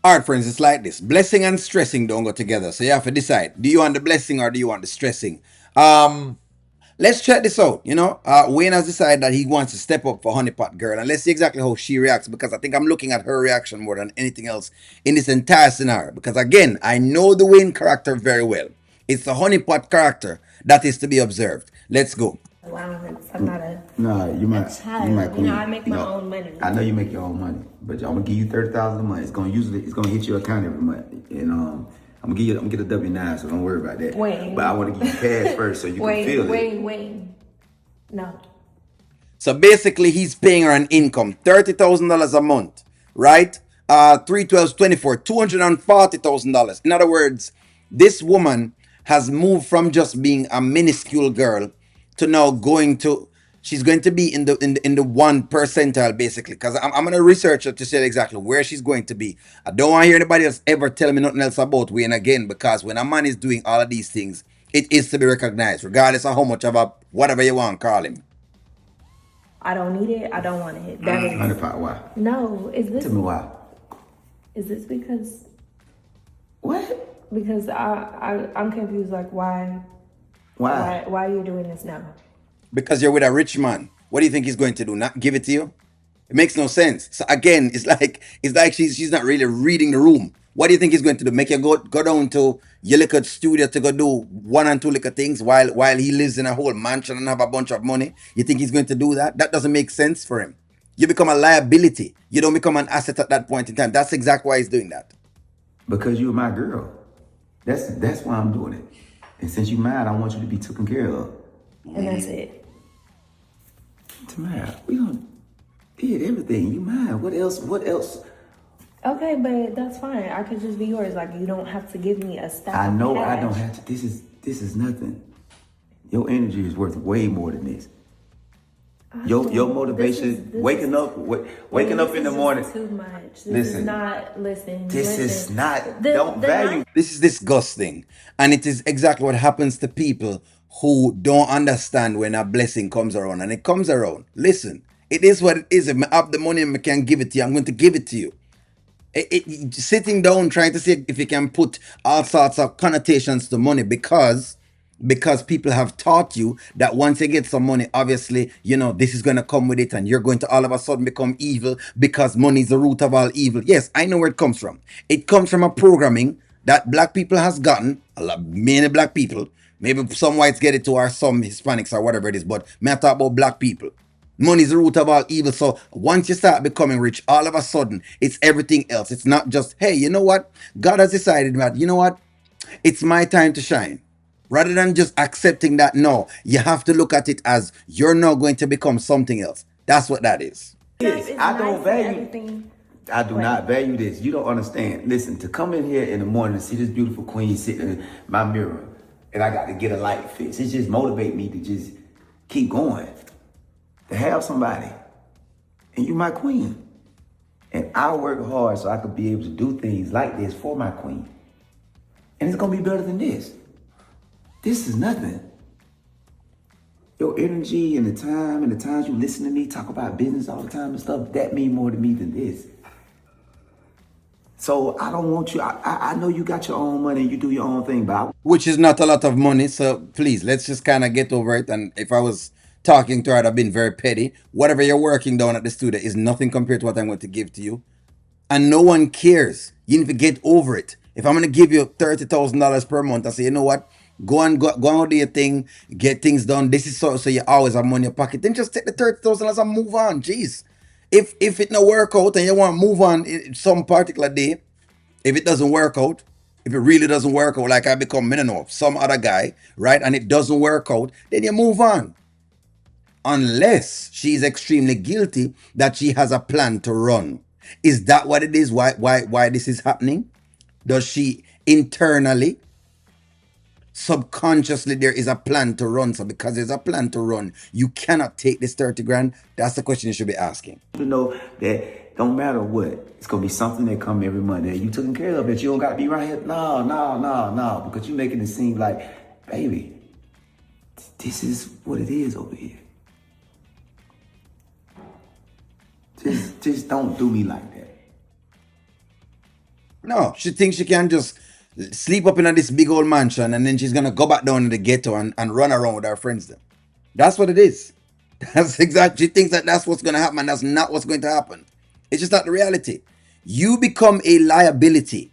All right, friends, it's like this. Blessing and stressing don't go together. So you have to decide. Do you want the blessing or do you want the stressing? Um, let's check this out. Wayne has decided that he wants to step up for Honeypot Girl. And let's see exactly how she reacts because I think I'm looking at her reaction more than anything else in this entire scenario. Because again, I know the Wayne character very well. It's the Honeypot character that is to be observed. Let's go. Allowance. I'm not a Nah, child. you might You know, queen. I make my own money. I know you make your own money, but I'm gonna give you 30,000 a month. It's gonna hit your account every month, and I'm gonna get a W-9, so don't worry about that. Wayne. But I want to give you cash first, so you can feel it. Wayne. No. So basically, he's paying her an income, $30,000 a month, right? 3 12 24, $240,000. In other words, this woman has moved from just being a minuscule girl to now she's going to be in the 1 percentile basically. Because I'm gonna research her to see exactly where she's going to be. I don't want to hear anybody else ever tell me nothing else about Wayne again, because when a man is doing all of these things, it is to be recognized, regardless of how much of a whatever you want to call him. I don't need it. I don't want it. That is Honeypot, why? no. Tell me why. Is this because What? because I'm confused. Like why are you doing this now? Because you're with a rich man. What do you think he's going to do? Not give it to you? It makes no sense. So again, it's like she's not really reading the room. What do you think he's going to do? Make you go down to your little studio to go do one and two little things while he lives in a whole mansion and have a bunch of money? You think he's going to do that? That doesn't make sense for him. You become a liability. You don't become an asset at that point in time. That's exactly why he's doing that. Because you're my girl. That's why I'm doing it. And since you mad, I want you to be taken care of. And that's it. Tamara, we don't did everything. You mine. What else? What else? Okay, but that's fine. I could just be yours. Like you don't have to give me a stack. I know of cash. I don't have to. This is nothing. Your energy is worth way more than this. Your motivation, waking up in the morning. Too much. Listen, This is not. Don't value. This is disgusting. And it is exactly what happens to people who don't understand when a blessing comes around. And it comes around. Listen, it is what it is. If I have the money and I can give it to you, I'm going to give it to you. Sitting down trying to see if you can put all sorts of connotations to money because people have taught you that once you get some money, obviously, this is going to come with it and you're going to all of a sudden become evil because money is the root of all evil. Yes, I know where it comes from. It comes from a programming that black people has gotten, many black people. Maybe some whites get it too, or some Hispanics or whatever it is, but may I talk about black people. Money is the root of all evil. So once you start becoming rich, all of a sudden, it's everything else. It's not just, hey, you know what? God has decided that, you know what? It's my time to shine. Rather than just accepting that, no, you have to look at it as you're now going to become something else. That's what that is. I don't value. I do not value this. You don't understand. Listen, to come in here in the morning and see this beautiful queen sitting in my mirror, and I got to get a light fix. It just motivate me to just keep going. To have somebody, and you my queen, and I work hard so I could be able to do things like this for my queen, and it's gonna be better than this. This is nothing. Your energy and the times you listen to me talk about business all the time and stuff, that mean more to me than this. So I don't want you. I know you got your own money and you do your own thing, but Which is not a lot of money. So please, let's just kind of get over it. And if I was talking to her, I'd have been very petty. Whatever you're working down at the studio is nothing compared to what I'm going to give to you. And no one cares. You need to get over it. If I'm going to give you $30,000 per month, I say, you know what? Go and do your thing, get things done. This is so you always have money in your pocket. Then just take the $30,000 and move on. Jeez. If it no work out and you want to move on some particular day, if it doesn't work out, if it really doesn't work out, like I become millionaire of some other guy, right? And it doesn't work out, then you move on. Unless she is extremely guilty that she has a plan to run. Is that what it is? Why this is happening? Does she internally, subconsciously, there is a plan to run? So because there's a plan to run, you cannot take this 30 grand. That's the question you should be asking. you know that don't matter what, it's gonna be something that come every month that you taking care of. That you don't got to be right here. No, because you making it seem like, baby, this is what it is over here. Just don't do me like that. No, she thinks she can just sleep up in this big old mansion and then she's gonna go back down to the ghetto and run around with her friends then. That's what it is. That's exactly. She thinks that that's what's gonna happen. That's not what's going to happen. It's just not the reality. You become a liability.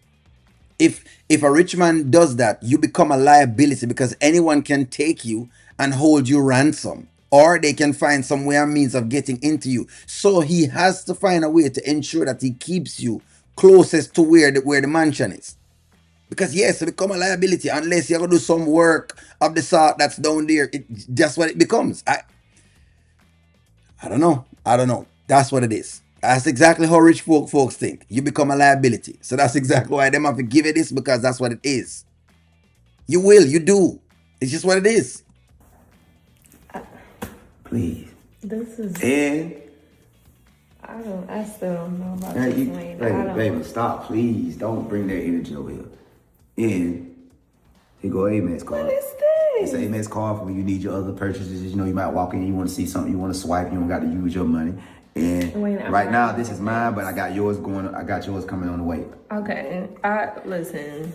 If a rich man does that, you become a liability because anyone can take you and hold you ransom, or they can find some way and means of getting into you. So he has to find a way to ensure that he keeps you closest to where the mansion is. Because yes, it become a liability unless you have to do some work of the sort that's down there. That's what it becomes. I don't know. I don't know. That's what it is. That's exactly how rich folks think. You become a liability. So that's exactly why them have to give it this, because that's what it is. You will. You do. It's just what it is. Please. This is. And I still don't know about this, Wayne. Baby, stop, please. Don't bring that energy over here. And here go Amex card. What is It's this? an Amex card for when you need your other purchases. You know, you might walk in, you want to see something, you want to swipe, you don't got to use your money. And Wayne, right now, this is mine, but I got yours coming on the way. Okay. Listen.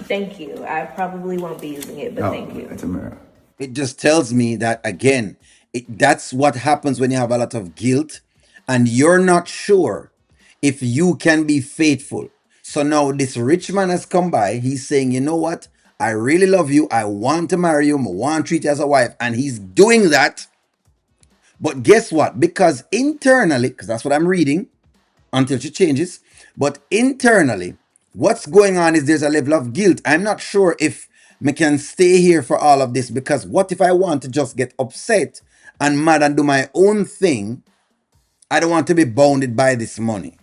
Thank you. I probably won't be using it, but thank you. It's a mirror. It just tells me that, again, that's what happens when you have a lot of guilt and you're not sure if you can be faithful. So now this rich man has come by. He's saying, you know what? I really love you. I want to marry you. I want to treat you as a wife. And he's doing that. But guess what? Because internally, because that's what I'm reading until she changes, but internally, what's going on is there's a level of guilt. I'm not sure if me can stay here for all of this, because what if I want to just get upset and mad and do my own thing? I don't want to be bounded by this money.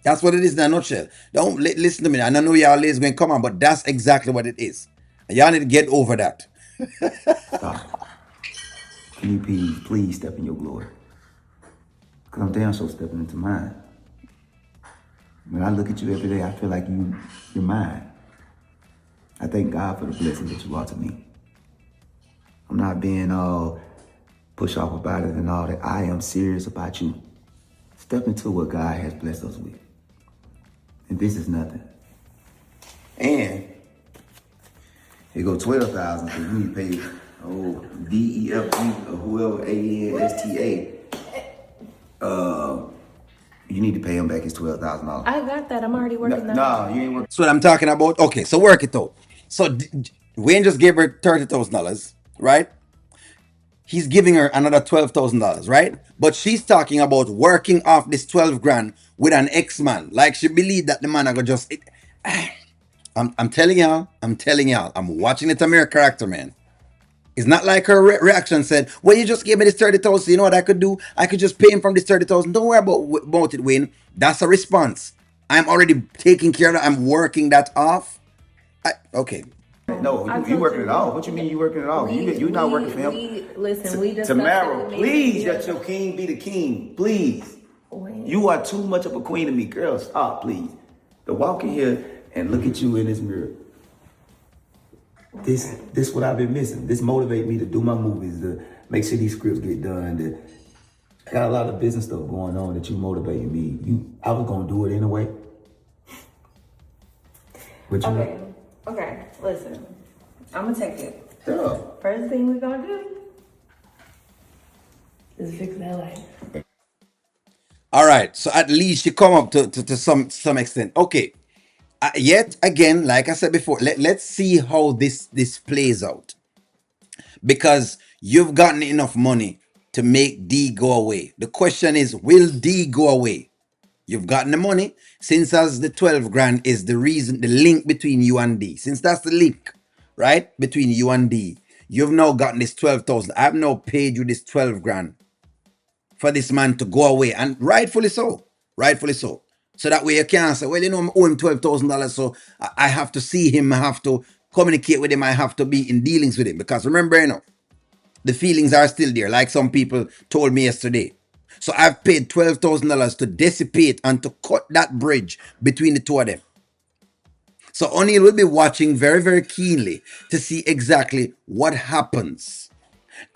That's what it is in a nutshell. Don't listen to me. And I know y'all is going to come on, but that's exactly what it is. And y'all need to get over that. Stop. Can you please step in your glory? Because I'm damn sure stepping into mine. When I look at you every day, I feel like you're mine. I thank God for the blessing that you are to me. I'm not being all push off about it and all that. I am serious about you. Step into what God has blessed us with. And this is nothing. And here go 12,000 because we need to pay DEFG or whoever ANSTA. You need to pay him back his $12,000. I got that. I'm already working that. No, you ain't working. That's what I'm talking about. Okay, so work it out. So Wayne just gave her $30,000, right? He's giving her another $12,000, right? But she's talking about working off this 12 grand with an ex-man. Like she believed that the man I go just. I'm telling y'all, I'm watching the Tamir character, man. It's not like her reaction said, well, you just gave me this 30,000. You know what I could do? I could just pay him from this 30,000. Don't worry about it, Wayne. That's a response. I'm already taking care of that. I'm working that off. Okay. No, you working it off. What you mean you working it off? You're not working for him. We just Tamara, please let your king be the king. Please. Wayne. You are too much of a queen to me. Girl, stop, please. To walk in here and look at you in this mirror. This what I've been missing. This motivates me to do my movies, to make sure these scripts get done. I got a lot of business stuff going on that you motivating me. I was gonna do it anyway. But Okay, listen. I'm gonna take it. Yeah. First thing we're gonna do is fix that light. All right. So at least you come up to some extent. Okay. Yet again, like I said before, let's see how this plays out. Because you've gotten enough money to make D go away. The question is, will D go away? You've gotten the money, since as the 12 grand is the reason, the link between you and D. Since that's the link, right, between you and D, you've now gotten this 12,000. I've now paid you this 12 grand for this man to go away, and rightfully so. Rightfully so. So that way you can't say, well, you know, I owe him $12,000, so I have to see him, I have to communicate with him, I have to be in dealings with him. Because remember, you know, the feelings are still there, like some people told me yesterday. So I've paid $12,000 to dissipate and to cut that bridge between the two of them. So O'Neill will be watching very, very keenly to see exactly what happens.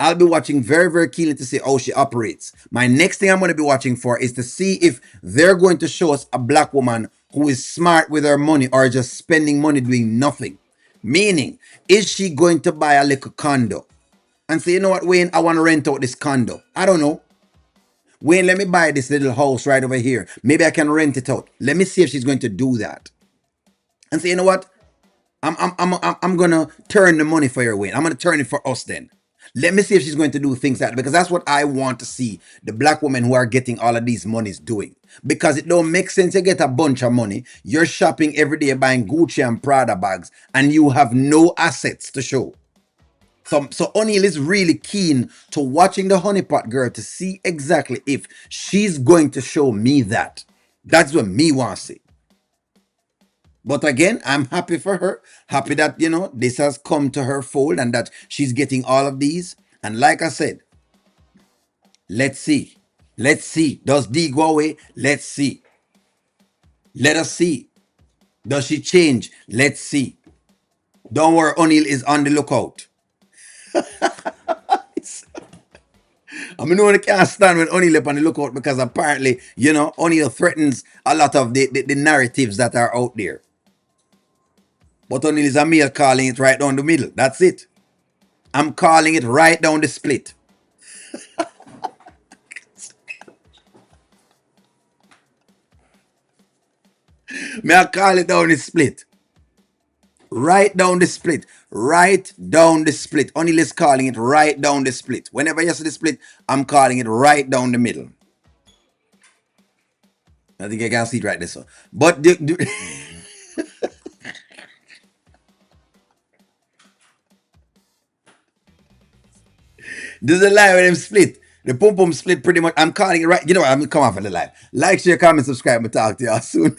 I'll be watching very, very keenly to see how she operates. My next thing I'm going to be watching for is to see if they're going to show us a black woman who is smart with her money or just spending money doing nothing. Meaning, is she going to buy a little condo and say, you know what, Wayne, I want to rent out this condo? I don't know. Wayne, let me buy this little house right over here. Maybe I can rent it out. Let me see if she's going to do that. And say, you know what? I'm gonna turn the money for your Wayne. I'm gonna turn it for us then. Let me see if she's going to do things like that, because that's what I want to see the black women who are getting all of these monies doing. Because it don't make sense to get a bunch of money. You're shopping every day buying Gucci and Prada bags, and you have no assets to show. So O'Neal is really keen to watching the Honeypot girl to see exactly if she's going to show me that. That's what me want to see. But again, I'm happy for her. Happy that, this has come to her fold and that she's getting all of these. And like I said, let's see. Let's see. Does D go away? Let's see. Let us see. Does she change? Let's see. Don't worry, O'Neal is on the lookout. I mean, no one can't stand when O'Neal up on the lookout, because apparently, O'Neal threatens a lot of the narratives that are out there. But O'Neal is a male calling it right down the middle. That's it. I'm calling it right down the split. May I call it down the split? Right down the split. Right down the split. O'Neal is calling it right down the split. Whenever you see the split, I'm calling it right down the middle. I think I can see it right there. So. But this is a lie with them split. The pum split pretty much. I'm calling it right. You know what? I'm going to come off of the live. Like, share, comment, subscribe, and talk to y'all soon.